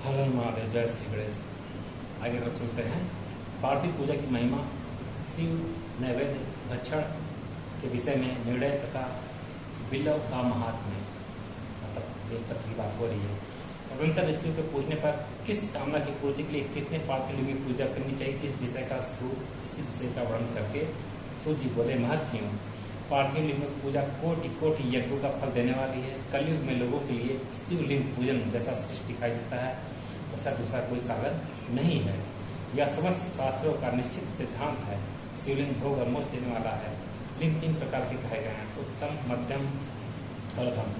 हर हर महादेव, जय श्री गणेश। आगे हम चलते हैं। पार्थिव पूजा की महिमा, शिव नैवेद्य भक्षण के विषय में निर्णय तथा बिल्व का महात्म्य। मतलब एक तरह की बात हो रही है। निरंतर स्त्रियों के पूजने पर किस कामना की पूर्ति के लिए कितने पार्थिव लिंग की पूजा करनी चाहिए, इस विषय का वर्णन करके सूत जी बोले, महर्षियों, पार्थिव लिंग की पूजा कोटि कोटि यज्ञों का फल देने वाली है। कलयुग में लोगों के लिए शिवलिंग पूजन जैसा श्रेष्ठ दिखाई देता है, वैसा दूसरा कोई साधन नहीं है। यह समस्त शास्त्रों का निश्चित सिद्धांत है। शिवलिंग भोग और मोक्ष देने वाला है। लिंग 3 प्रकार के कहे गए हैं, उत्तम, मध्यम और अधम।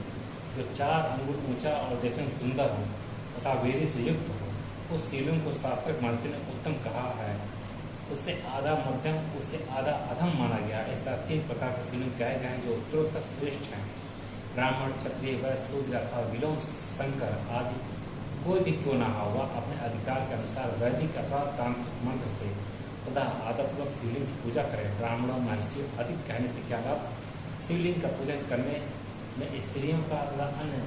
जो 4 अंगुल ऊंचा और देखने में सुंदर हो तथा वेदी से युक्त हो, उस शिवलिंग को शास्त्र महर्षि ने उत्तम कहा है। उससे आधा मध्यम, उससे आधा अधम माना गया। इस तरह 3 प्रकार के शिवलिंग कहे गए हैं जो उत्तरोत्तर श्रेष्ठ हैं। ब्राह्मण, क्षत्रिय, वैश्य, शूद्र अथवा विलोम शंकर आदि कोई भी क्यों ना हो, वह अपने अधिकार के अनुसार वैदिक अथवा तांत्रिक मंत्र से सदा आदरपूर्वक शिवलिंग की पूजा करें। ब्राह्मणों, महर्षियों अधिक कहने से क्या लाभ। शिवलिंग का पूजन करने में स्त्रियों का तथा अन्य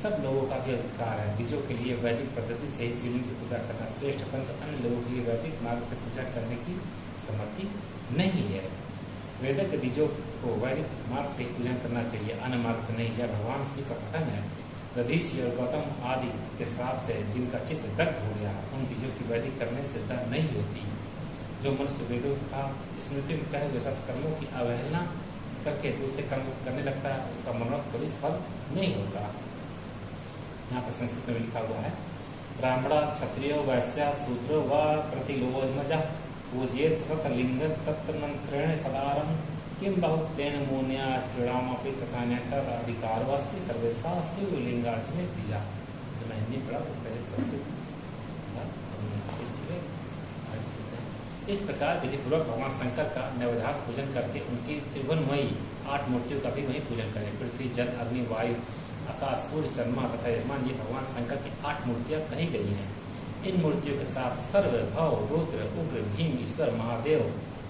सब लोगों का भी अधिकार है। द्विजों के लिए वैदिक पद्धति से ही शिवलिंग की पूजा करना श्रेष्ठ, परंतु अन्य लोगों के लिए वैदिक मार्ग से पूजा करने की सम्मति नहीं है। वेदक द्विजों को वैदिक मार्ग से ही पूजन करना चाहिए, अन्य मार्ग से नहीं। यह भगवान शिव का कथन है। दधीचि और गौतम आदि के श्राप से जिनका चित्त दग्ध हो गया, उन द्विजों की वैदिक करने से दग्ध नहीं होती। जो मनुष्य वेदों तथा स्मृति में कहे हुए सत्कर्मों की अवहेलना करके दूसरे कर्म करने लगता है, उसका मनोरथ कभी सफल नहीं होगा। यहाँ पर संस्कृत में लिखा हुआ है, ब्राह्मणा, क्षत्रियो, वैश्या, शूद्रो व प्रतिलोमजा पूजयेत् सतत लिंग तत्मंत्रेण सदारं किं बहुतेन मुन्या स्त्रीणामपि तथा नेतर अधिकारो अस्ति सर्वेषास्ति लिंगार्चने द्विजा। तो मैं हिंदी पढ़ा, उसका संस्कृत। इस प्रकार विधिपूर्वक भगवान शंकर का नवधार पूजन करके उनकी त्रिभुवनमयी 8 मूर्तियों का भी वही पूजन करें। पृथ्वी, जल, अग्नि, वायु, आकाश, सूर्य, चंद्रमा तथा यजमान, ये भगवान शंकर की 8 मूर्तियां कही गई हैं। इन मूर्तियों के साथ सर्व, भव, रुद्र, उग्र, भीम, ईश्वर, महादेव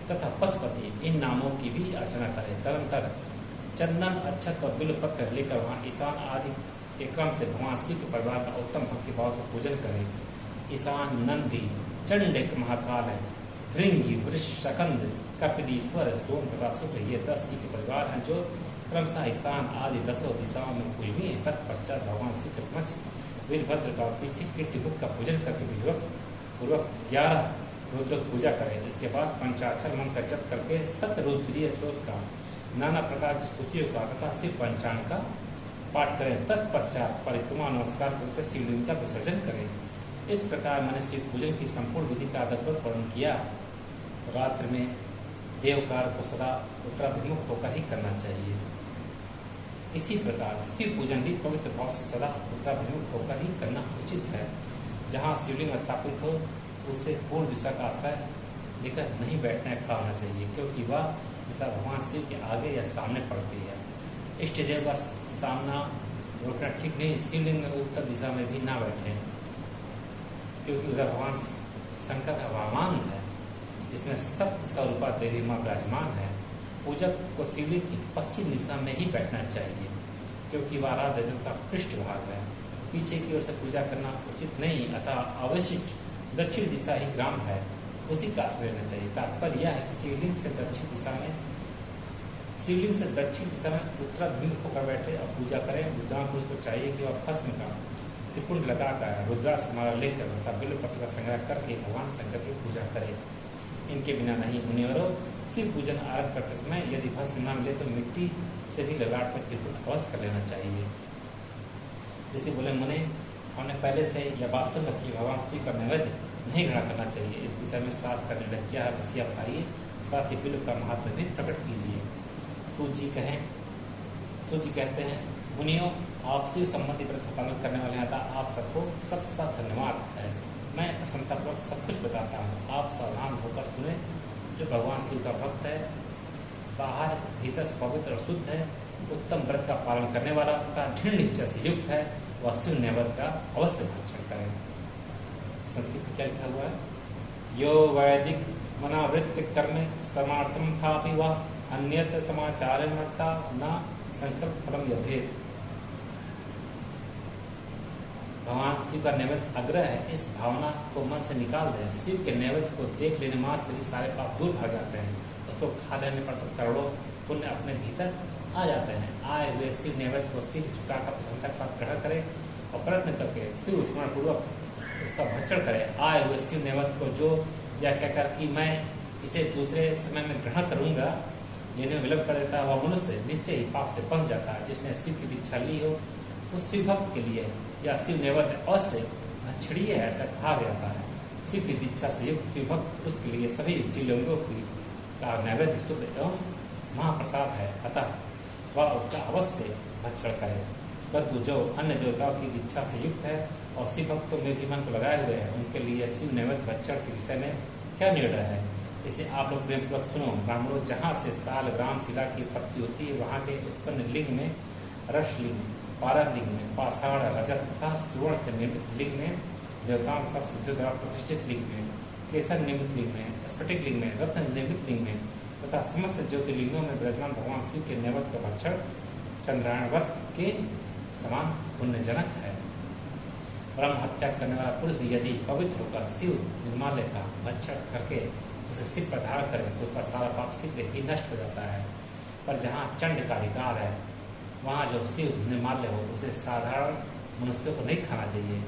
तथा पशुपति, इन नामों की भी अर्चना करें। तदनंतर चंदन, अक्षत और बिल्व पत्र लेकर वहाँ ईशान आदि के क्रम से भगवान शिव के परिवार का उत्तम भक्तिभाव से पूजन करें। ईशान, नंदी, चंडिक महाकाल है, भृंगी, वृष, शकंद, कपिलीश्वर, सोम तथा शुक्र, ये 10 जी के परिवार हैं जो क्रमशः ईशान आदि 10 दिशाओं में पूजनीय है। तत्पश्चात भगवान श्री के समक्ष वीरभद्र का पीछे कीर्तिमुख का पूजन करके विधिपूर्वक 11 रुद्र पूजा करें। इसके बाद पंचाक्षर मंत्र का जप करके सतरुद्रीय स्रोत का, नाना प्रकार की स्तुतियों का तथा शिव पंचांग का पाठ करें। तत्पश्चात परिक्रमा नमस्कार करके शिवलिंग का विसर्जन करें। इस प्रकार मैंने शिव पूजन की संपूर्ण विधि का आदरपूर्वक वर्णन किया। रात्रि में देवकार को सदा उत्तराभिमुख होकर ही करना चाहिए। इसी प्रकार शिव पूजन भी पवित्र भाव से सदा उत्तराभिमुख होकर ही करना उचित है। जहाँ शिवलिंग स्थापित हो उससे पूर्व दिशा का आश्रय लेकर नहीं बैठना या खड़ा होना चाहिए, क्योंकि वह दिशा भगवान शिव के आगे या सामने पड़ती है। इष्ट देव का सामना रोकना ठीक नहीं। शिवलिंग में उत्तर दिशा में भी ना बैठे, क्योंकि उधर भगवान शंकर का वामान है जिसमें सप्त स्वरूपा देवी माँ विराजमान है। पूजक को शिवलिंग की पश्चिम दिशा में ही बैठना चाहिए, क्योंकि वह आराध्य देव का पृष्ठ भाग है। पीछे की ओर से पूजा करना उचित नहीं, अतः अवशिष्ट दक्षिण दिशा ही ग्राम है, उसी का आश्रय लेना चाहिए। तात्पर्य यह है, शिवलिंग से दक्षिण दिशा में उत्तराभिमुख होकर बैठे और पूजा करें। बुद्धान पुरुष को चाहिए कि वह भस्म का त्रिपुंड लगाकर रुद्राक्ष माला लेकर तथा बिल्व पत्र का संग्रह करके भगवान शंकर की पूजा करें। इनके बिना नहीं। मुनिवरों, शिव पूजन आरंभ करते समय यदि भस्म न मिले तो मिट्टी से भी ललाट पर त्रिपुंड अवश्य कर लेना चाहिए। जैसे बोले मुने, हमने पहले से यह बात सुन रखी, भगवान शिव का नैवेद्य नहीं ग्रहण करना चाहिए। इस विषय में साथ का निर्णय क्या है, बस यह बताइए। साथ ही बिल्व का महत्व भी प्रकट कीजिए। सूत जी कहते हैं, मुनियों, आप शिव संबंधी व्रत का पालन करने वाले हैं, आप सबको सत धन्यवाद है। मैं प्रसन्नतापूर्वक सब कुछ बताता हूँ, आप सावधान होकर सुने। जो भगवान शिव का भक्त है, बाहर भीतर से पवित्र और शुद्ध है, उत्तम व्रत का पालन करने वाला तथा दृढ़ निश्चय से युक्त है, वह शिव नैवेद्य का अवश्य भक्षण करें। संस्कृत में क्या लिखा हुआ है, यो वैदिक मनावृत्ति कर्म समार्थम था वह अन्यत्र समाचार न संकल्प फलम यभेद। भगवान शिव का नैवेद्य आग्रह है, इस भावना को मन से निकाल दें। शिव के नैवेद्य को देख लेने मात्र से भी सारे पाप दूर भाग जाते हैं। उसको खा लेने पर तो करोड़ों पुण्य अपने भीतर आ जाते हैं। आए हुए शिव नैवेद्य को सिर झुकाकर प्रसन्नता के साथ ग्रहण करें और प्रयत्न करके शिव स्मरण पूर्वक उसका भक्षण करें। आए हुए शिव नैवेद्य को जो या कहकर कि मैं इसे दूसरे समय में ग्रहण करूंगा, लेने में विलंब कर देता है, वह मनुष्य निश्चय ही पाप से बंध जाता है। जिसने शिव की दीक्षा ली हो उस शिव भक्त के लिए या शिव नैवेद्य अवश्य भक्षणीय है, ऐसा कहा गया है। शिव की दीक्षा से युक्त शिव भक्त उसके लिए सभी शिवलिंगों की का नैवेद्य शुद्ध एवं महाप्रसाद है, अतः वह उसका अवश्य भक्षण करे। परंतु जो अन्य देवताओं की दीक्षा से युक्त है और शिव भक्तों में भी मन को लगाए हुए हैं, उनके लिए शिव नैवेद्य भक्षण के विषय में क्या निर्णय है, इसे आप लोग प्रेमपूर्वक सुनो। ब्राह्मणों, जहाँ से साल ग्राम शिला की उत्पत्ति होती है, वहाँ के उत्पन्न लिंग में रसलिंग, पारद लिंग में पाषाण, रजत तथा सुवर्ण से निर्मित लिंग में देवताओं तथा सिद्धियों द्वारा प्रतिष्ठित लिंग में, केसर निर्मित लिंग में, स्फटिक लिंग में, रत्न निर्मित लिंग में तथा समस्त ज्योतिर्लिंगों में विराजमान भगवान शिव के नैवेद्य का भक्षण चंद्रायण व्रत के समान पुण्यजनक है। ब्रह्म हत्या करने वाला पुरुष भी यदि पवित्र होकर शिव निर्माल्य का भक्षण करके उसे सिर पर धारण करे तो उसका सारा पाप शीघ्र ही नष्ट हो जाता है। पर जहाँ चंड का अधिकार है, वहाँ जो शिव निर्माल्य हो उसे साधारण मनुष्यों को नहीं खाना चाहिए।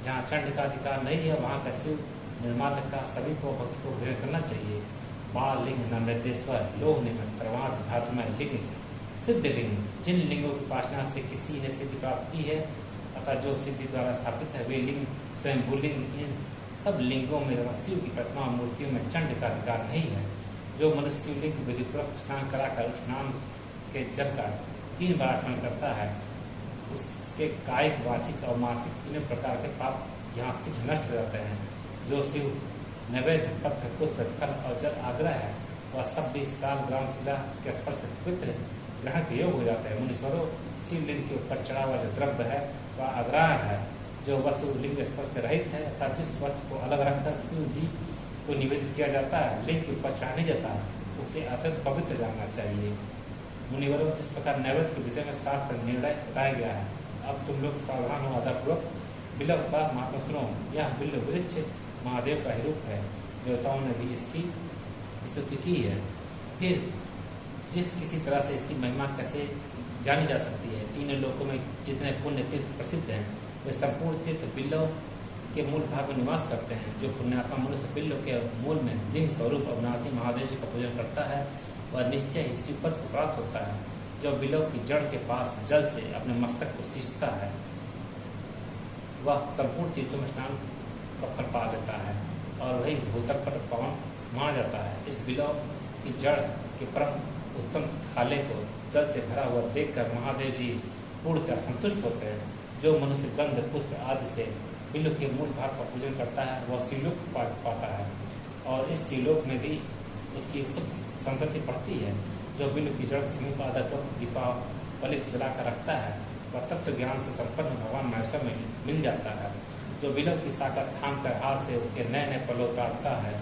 जहाँ चंड का अधिकार नहीं है, वहाँ का शिव निर्माल्य का सभी को भक्त को ग्रहण करना चाहिए। बाल लिंग, नमृतेश्वर, लोह निमित्त, सर्वार्थ, धातुमय लिंग, सिद्ध लिंग, जिन लिंगों की उपासना से किसी ने सिद्धि प्राप्त की है अर्थात जो सिद्धि द्वारा स्थापित है, वे लिंग स्वयं भूलिंग, इन सब लिंगों में शिव की प्रतिमा मूर्तियों में चंड का अधिकार नहीं है। जो मनुष्य शिवलिंग विधिपूर्वक स्नान कराकर स्नान के जल का 3 बार स्नान करता है, उसके कायिक, वाचिक और मानसिक तीनों प्रकार के पाप यहाँ शीघ्र नष्ट हो जाते हैं। जो शिव नैवेद्य, पत्र, पुष्प, फल और जल आग्रह है, वह सब 20 साल ग्राम शिला के स्पर्श से पवित्र ग्रहण के योग हो जाते हैं। मुनीश्वरों, शिवलिंग के ऊपर चढ़ा हुआ जो द्रव्य है वह आग्रह है। जो वस्तु लिंग स्पर्श से रहित है अर्थात जिस वस्तु को अलग रखकर शिव जी को निवेदित किया जाता है, लिंग के ऊपर चढ़ा नहीं जाता, उसे अत्यंत पवित्र जानना चाहिए। मुनिवरों, इस प्रकार नैवेद्य के विषय में शास्त्र निर्णय बताया गया है। अब तुम लोग सावधान हो, आदरपूर्वक बिल्व का महात्मा सुनो। यह बिल्व वृक्ष महादेव का ही रूप है। देवताओं ने भी इसकी स्तुति की है। फिर जिस किसी तरह से इसकी महिमा कैसे जानी जा सकती है? 3 लोकों में जितने पुण्य तीर्थ प्रसिद्ध हैं, वे संपूर्ण तीर्थ बिल्व के मूल भाग में निवास करते हैं। जो पुण्यात्मा मनुष्य बिल्व के मूल में लिंग स्वरूप अविनाशी महादेव जी का पूजन करता है, वह निश्चय ही शिवपद को प्राप्त होता है। जो बिल्व की जड़ के पास जल से अपने मस्तक को सींचता है, वह संपूर्ण तीर्थों में स्नान का फल पा लेता है और वही इस भूतल पर पवन माना जाता है। इस बिल्व की जड़ के परम उत्तम थाले को जल से भरा हुआ देखकर महादेव जी पूर्णतः संतुष्ट होते हैं। जो मनुष्य गंध, पुष्प आदि से बिल्व के मूल भाग का पूजन करता है, वह शिवलोक पाता है और इस शिवलोक में भी उसकी सुख संतति बढ़ती है। जो बिल्व की जड़ के समीप आदर को दीपावली जलाकर रखता है, वह तत्व ज्ञान से संपन्न भगवान महेश्वर में मिल जाता है। जो बिल्व की शाखा थाम कर हाथ से उसके नए नए पल्लव उतारता है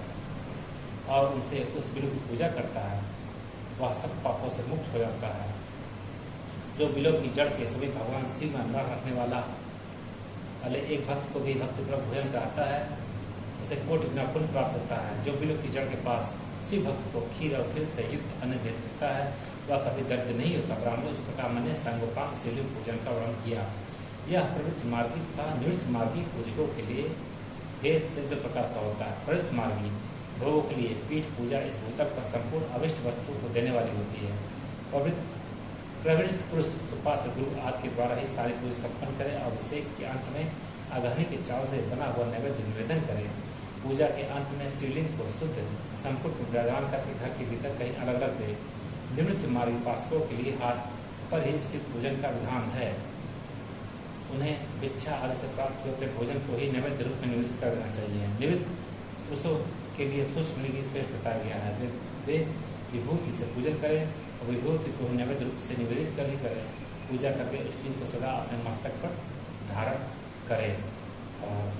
और उनसे उस बिल्व की पूजा करता है, वह सब पापों से मुक्त हो जाता है। जो बिल्व की जड़ के सभी भगवान शिव में अनुराग रखने वाला भले एक भक्त को भी भक्तिपूर्वक भोजन कराता है, उसे कोटि गुना पुण्य प्राप्त होता है। जो बिल्व की जड़ के पास शिव भक्त को खीर और खीर से युक्त अन्न देता है, वह कभी दर्द नहीं होता। ब्राह्मणों, इस प्रकार मैंने संगोपांग शिवलिंग पूजन का वर्णन किया। यह प्रवृत्त मार्गी तथा निवृत्त मार्गी पूजकों के लिए भेद से 2 प्रकार का होता है। प्रवृत्त मार्गी भोगों के लिए पीठ पूजा इस भूतक पर संपूर्ण अविष्ट वस्तु को देने वाली होती है। प्रवृत्त पुरुष सुपात्र गुरु आदि के द्वारा ही सारी पूजा संपन्न करे और अभिषेक के अंत में अगहनी के चावल से बना हुआ नैवेद्य निवेदन करे। पूजा के अंत में शिवलिंग को शुद्ध संपुट में विराजमान करके घर के भीतर कहीं अलग रख दे। निवृत्त मार्गी उपासकों के लिए हाथ पर ही स्थित पूजन का विधान है। उन्हें भिक्षा आदि से प्राप्त होते भोजन को ही नैवेद्य रूप में निवेदित कर देना चाहिए। निवृत्त पुरुषों के लिए सूक्ष्म लिंग श्रेष्ठ बताया गया है। वे विभूति से पूजन करें और विभूति को नैवेद्य रूप से निवेदित कर ही करें। पूजा करके उस लिंग को सदा अपने मस्तक पर धारण करें। और